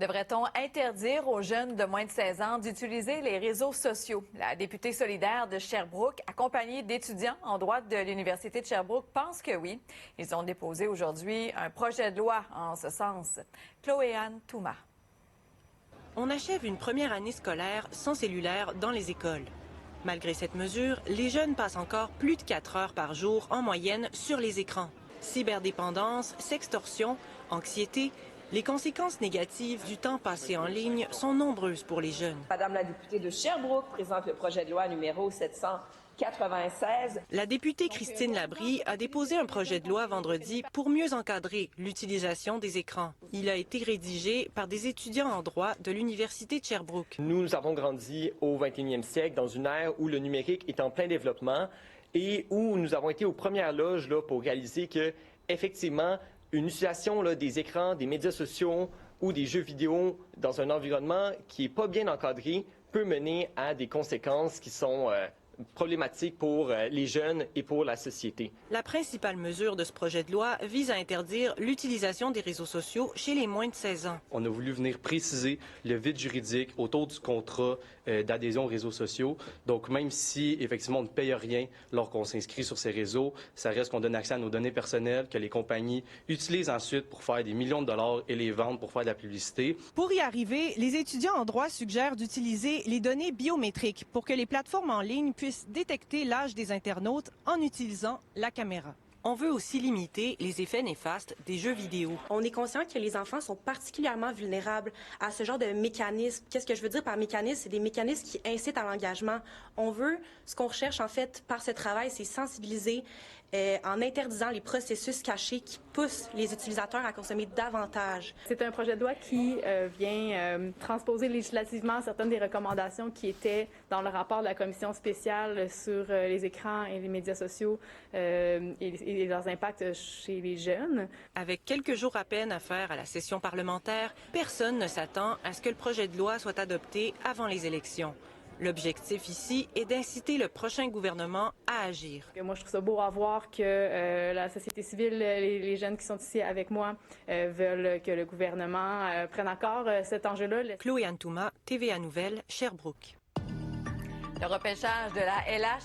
Devrait-on interdire aux jeunes de moins de 16 ans d'utiliser les réseaux sociaux? La députée solidaire de Sherbrooke, accompagnée d'étudiants en droit de l'Université de Sherbrooke, pense que oui. Ils ont déposé aujourd'hui un projet de loi en ce sens. Chloé-Anne Touma. On achève une première année scolaire sans cellulaire dans les écoles. Malgré cette mesure, les jeunes passent encore plus de 4 heures par jour en moyenne sur les écrans. Cyberdépendance, sextorsion, anxiété, les conséquences négatives du temps passé en ligne sont nombreuses pour les jeunes. Madame la députée de Sherbrooke présente le projet de loi numéro 796. La députée Christine Labrie a déposé un projet de loi vendredi pour mieux encadrer l'utilisation des écrans. Il a été rédigé par des étudiants en droit de l'Université de Sherbrooke. Nous avons grandi au 21e siècle dans une ère où le numérique est en plein développement et où nous avons été aux premières loges pour réaliser que, effectivement, une utilisation des écrans, des médias sociaux ou des jeux vidéo dans un environnement qui n'est pas bien encadré peut mener à des conséquences qui sont problématiques pour les jeunes et pour la société. La principale mesure de ce projet de loi vise à interdire l'utilisation des réseaux sociaux chez les moins de 16 ans. On a voulu venir préciser le vide juridique autour du contrat d'adhésion aux réseaux sociaux. Donc, même si, effectivement, on ne paye rien lorsqu'on s'inscrit sur ces réseaux, ça reste qu'on donne accès à nos données personnelles que les compagnies utilisent ensuite pour faire des millions de dollars et les vendre pour faire de la publicité. Pour y arriver, les étudiants en droit suggèrent d'utiliser les données biométriques pour que les plateformes en ligne puissent détecter l'âge des internautes en utilisant la caméra. On veut aussi limiter les effets néfastes des jeux vidéo. On est conscient que les enfants sont particulièrement vulnérables à ce genre de mécanismes. Qu'est-ce que je veux dire par mécanisme? C'est des mécanismes qui incitent à l'engagement. Ce qu'on recherche en fait par ce travail, c'est sensibiliser en interdisant les processus cachés qui poussent les utilisateurs à consommer davantage. C'est un projet de loi qui vient transposer législativement certaines des recommandations qui étaient dans le rapport de la commission spéciale sur les écrans et les médias sociaux et leurs impacts chez les jeunes. Avec quelques jours à peine à faire à la session parlementaire, personne ne s'attend à ce que le projet de loi soit adopté avant les élections. L'objectif ici est d'inciter le prochain gouvernement à agir. Moi, je trouve ça beau à voir que la société civile, les jeunes qui sont ici avec moi, veulent que le gouvernement prenne encore cet enjeu-là. Chloé-Anne Touma, TVA Nouvelles, Sherbrooke. Le repêchage de la LH